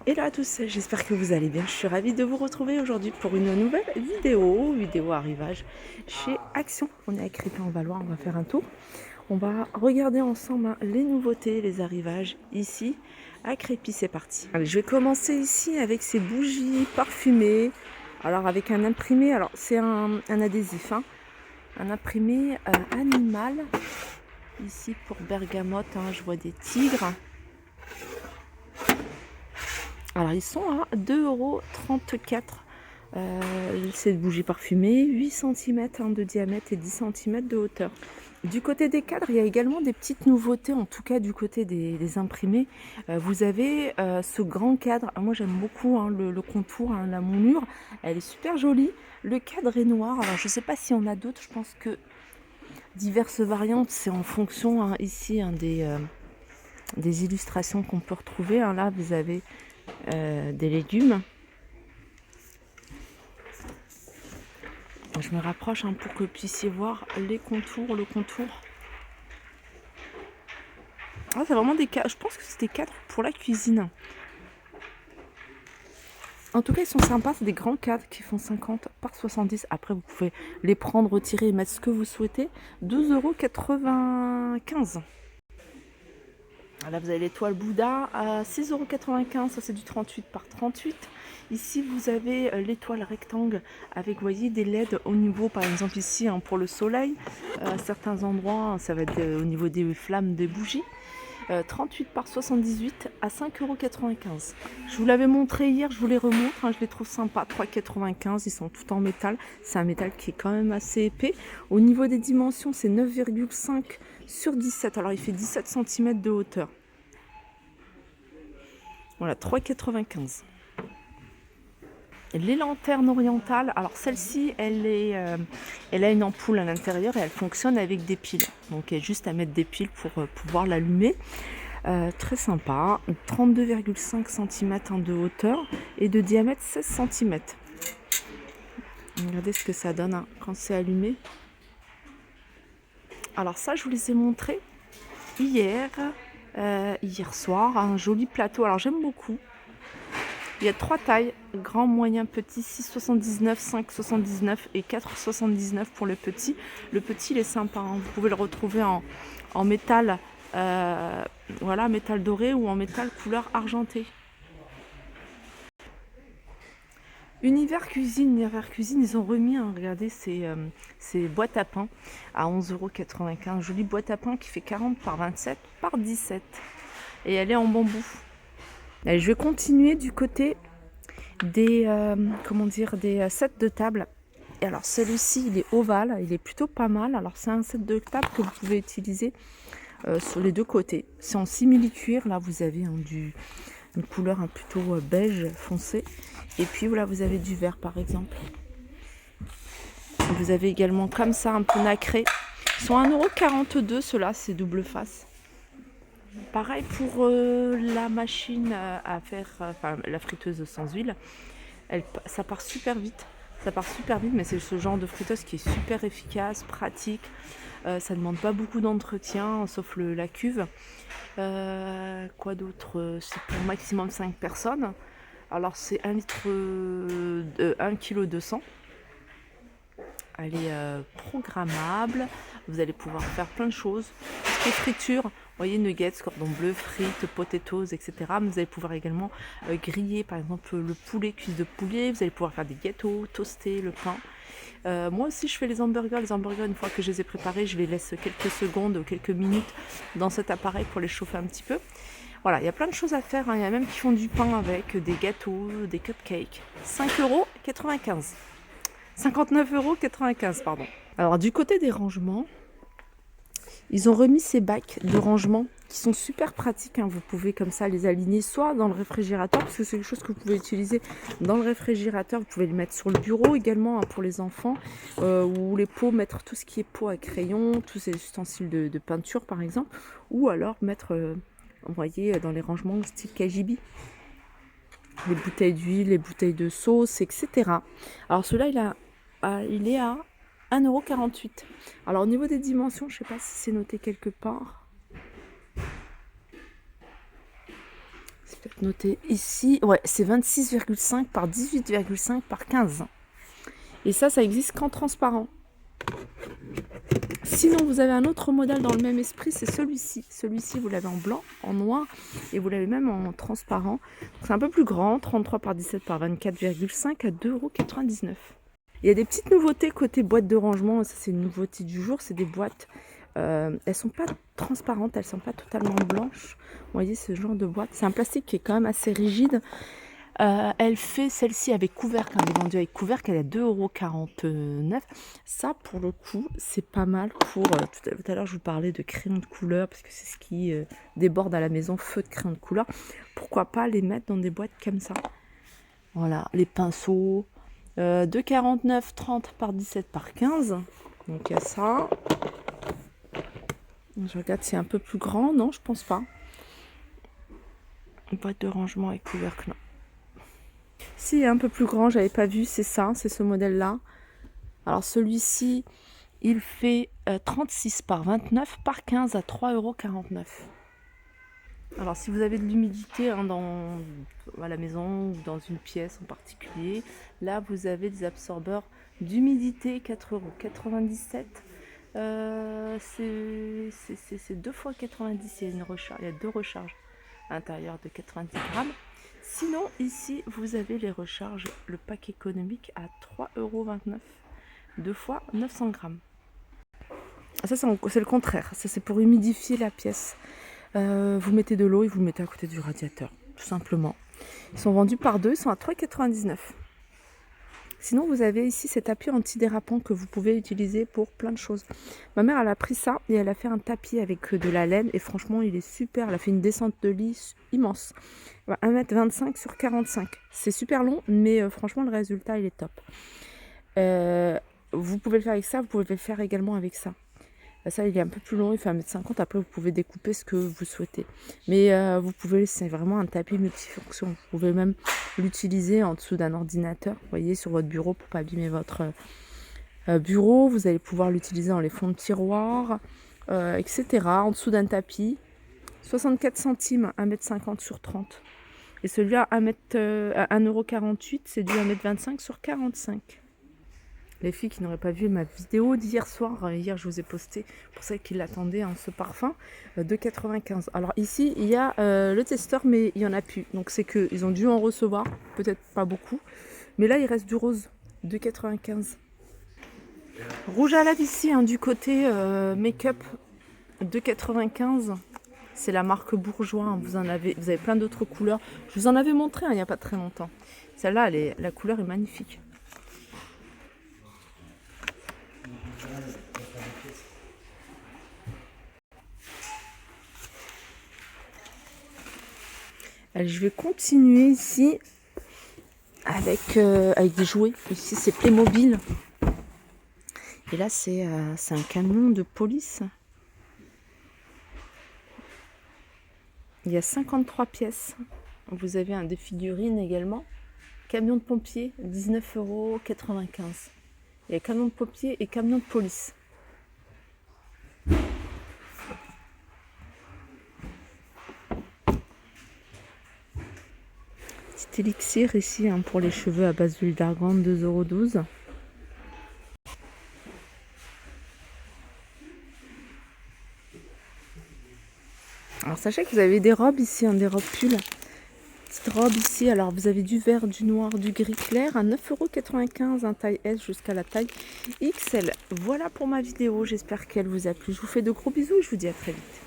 Hello à tous, j'espère que vous allez bien. Je suis ravie de vous retrouver aujourd'hui pour une nouvelle vidéo arrivage chez Action. On est à Crépin-en-Valois, on va faire un tour. On va regarder ensemble les nouveautés, les arrivages ici à Crépy. C'est parti. Allez, je vais commencer ici avec ces bougies parfumées. Alors avec un imprimé, alors c'est un adhésif, hein, un imprimé animal. Ici pour bergamote, hein, je vois des tigres. Alors ils sont à 2,34 €. C'est une bougie parfumée, 8 cm de diamètre et 10 cm de hauteur. Du côté des cadres, il y a également des petites nouveautés, en tout cas du côté des imprimés. Vous avez ce grand cadre. Moi j'aime beaucoup, hein, le contour, hein, la moulure. Elle est super jolie. Le cadre est noir. Alors je ne sais pas si on a d'autres. Je pense que diverses variantes, c'est en fonction, hein, ici, hein, des illustrations qu'on peut retrouver. Hein. Là vous avez des légumes. Je me rapproche, hein, pour que vous puissiez voir les contours, le contour. Ah, c'est vraiment des cadres. Je pense que c'est des cadres pour la cuisine. En tout cas, ils sont sympas. C'est des grands cadres qui font 50 par 70. Après, vous pouvez les prendre, retirer et mettre ce que vous souhaitez. 12,95 €. Là, vous avez l'étoile Bouddha à 6,95 €. Ça, c'est du 38 par 38. Ici, vous avez l'étoile rectangle avec, vous voyez, des LED au niveau, par exemple ici, hein, pour le soleil. À certains endroits, ça va être au niveau des flammes des bougies. 38 par 78 à 5,95 €. Je vous l'avais montré hier, je vous les remontre, hein, je les trouve sympas. 3,95 €, ils sont tout en métal. C'est un métal qui est quand même assez épais. Au niveau des dimensions, c'est 9,5 sur 17. Alors il fait 17 cm de hauteur. Voilà, 3,95 €. Les lanternes orientales, alors celle-ci, elle a une ampoule à l'intérieur et elle fonctionne avec des piles. Donc il y a juste à mettre des piles pour pouvoir l'allumer. Très sympa, 32,5 cm de hauteur et de diamètre 16 cm. Regardez ce que ça donne, hein, quand c'est allumé. Alors ça, je vous les ai montrés hier soir, un joli plateau. Alors j'aime beaucoup. Il y a 3 tailles, grand, moyen, petit, 6,79, 5,79 et 4,79 pour le petit. Le petit, il est sympa, hein. Vous pouvez le retrouver en métal, voilà, métal doré ou en métal couleur argentée. Univers Cuisine, ils ont remis, hein, regardez, ces boîtes à pain à 11,95 €. Jolie boîte à pain qui fait 40 par 27 par 17. Et elle est en bambou. Allez, je vais continuer du côté des sets de table. Et alors celui-ci, il est ovale, il est plutôt pas mal. Alors c'est un set de table que vous pouvez utiliser sur les deux côtés. C'est en simili-cuir. Là vous avez, hein, une couleur, hein, plutôt beige foncé. Et puis voilà, vous avez du vert par exemple. Vous avez également comme ça un peu nacré. Ils sont à 1,42 €, ceux-là, c'est double face. Pareil pour la machine à faire, enfin la friteuse sans huile. Ça part super vite. Ça part super vite, mais c'est ce genre de friteuse qui est super efficace, pratique. Ça ne demande pas beaucoup d'entretien, sauf la cuve. Quoi d'autre? C'est pour maximum 5 personnes. Alors c'est 1 litre, 1,2 kg. Elle est programmable. Vous allez pouvoir faire plein de choses. Ce qui est friture, vous voyez, nuggets, cordon bleu, frites, potatoes, etc. Mais vous allez pouvoir également griller, par exemple, le poulet, cuisse de poulet. Vous allez pouvoir faire des gâteaux, toaster le pain. Moi aussi, je fais les hamburgers. Les hamburgers, une fois que je les ai préparés, je les laisse quelques secondes ou quelques minutes dans cet appareil pour les chauffer un petit peu. Voilà, il y a plein de choses à faire, hein. Il y a même qui font du pain avec des gâteaux, des cupcakes. 5,95 €. 59,95 €, pardon. Alors du côté des rangements, ils ont remis ces bacs de rangement qui sont super pratiques, hein. Vous pouvez comme ça les aligner soit dans le réfrigérateur, parce que c'est quelque chose que vous pouvez utiliser dans le réfrigérateur. Vous pouvez les mettre sur le bureau également, hein, pour les enfants, ou les pots, mettre tout ce qui est pot à crayon, tous ces ustensiles de peinture par exemple, ou alors mettre, vous voyez, dans les rangements style KGB. Les bouteilles d'huile, les bouteilles de sauce, etc. Alors celui-là, il est à 1,48 €. Alors au niveau des dimensions, je ne sais pas si c'est noté quelque part. C'est peut-être noter ici. Ouais, c'est 26,5 par 18,5 par 15. Et ça existe qu'en transparent. Sinon, vous avez un autre modèle dans le même esprit, c'est celui-ci. Celui-ci, vous l'avez en blanc, en noir, et vous l'avez même en transparent. C'est un peu plus grand, 33 par 17 par 24,5 à 2,99 €. Il y a des petites nouveautés côté boîte de rangement. Ça, c'est une nouveauté du jour. C'est des boîtes. Elles sont pas transparentes, elles sont pas totalement blanches. Vous voyez ce genre de boîte. C'est un plastique qui est quand même assez rigide. Elle fait celle-ci avec couvercle, elle est vendue avec couvercle, elle est à 2,49 €. Ça, pour le coup, c'est pas mal pour... tout à l'heure, je vous parlais de crayons de couleur, parce que c'est ce qui déborde à la maison, feu de crayons de couleur. Pourquoi pas les mettre dans des boîtes comme ça? Voilà, les pinceaux, 2,49 €, 30 par 17 par 15. Donc il y a ça. Je regarde si c'est un peu plus grand. Non, je pense pas. Une boîte de rangement avec couvercle, non. Si, un peu plus grand, j'avais pas vu, c'est ça, c'est ce modèle-là. Alors celui-ci, il fait 36 par 29 par 15 à 3,49 €. Alors si vous avez de l'humidité à la maison ou dans une pièce en particulier, là vous avez des absorbeurs d'humidité, 4,97 €. C'est 2 fois 90, il y a 2 recharges à l'intérieur de 90 grammes. Sinon, ici, vous avez les recharges, le pack économique à 3,29 €, 2 fois 900 grammes. Ça, c'est le contraire. Ça, c'est pour humidifier la pièce. Vous mettez de l'eau et vous le mettez à côté du radiateur, tout simplement. Ils sont vendus par 2, ils sont à 3,99 €. Sinon, vous avez ici cet tapis antidérapant que vous pouvez utiliser pour plein de choses. Ma mère, elle a pris ça et elle a fait un tapis avec de la laine. Et franchement, il est super. Elle a fait une descente de lit immense. 1,25 m sur 45. C'est super long, mais franchement, le résultat, il est top. Vous pouvez le faire avec ça. Vous pouvez le faire également avec ça. Ça, il est un peu plus long, il fait 1,50 m. Après, vous pouvez découper ce que vous souhaitez. Mais vous pouvez, c'est vraiment un tapis multifonction. Vous pouvez même l'utiliser en dessous d'un ordinateur, vous voyez, sur votre bureau pour ne pas abîmer votre bureau. Vous allez pouvoir l'utiliser dans les fonds de tiroir, etc. En dessous d'un tapis. 64 centimes, 1,50 m sur 30. Et celui-là, à 1,48 €, c'est du 1,25 m sur 45. Les filles qui n'auraient pas vu ma vidéo d'hier soir, hier je vous ai posté, pour celles qui l'attendaient, ce parfum, 2,95 €. Alors ici, il y a le testeur, mais il n'y en a plus. Donc c'est qu'ils ont dû en recevoir, peut-être pas beaucoup. Mais là, il reste du rose, 2,95 €. Rouge à lèvres ici, du côté make-up, 2,95 €. C'est la marque Bourjois, vous avez plein d'autres couleurs. Je vous en avais montré il n'y a pas très longtemps. Celle-là, la couleur est magnifique. Allez, je vais continuer ici avec des jouets. Ici, c'est Playmobil. Et là, c'est un camion de police. Il y a 53 pièces. Vous avez des figurines également. Camion de pompier, 19,95 €. Il y a camion de pompier et camion de police. Petit élixir ici pour les cheveux à base d'huile d'argan, 2,12 €. Alors sachez que vous avez des robes ici, des robes pulls. Petite robe ici, alors vous avez du vert, du noir, du gris clair à 9,95 €, taille S jusqu'à la taille XL. Voilà pour ma vidéo, j'espère qu'elle vous a plu. Je vous fais de gros bisous et je vous dis à très vite.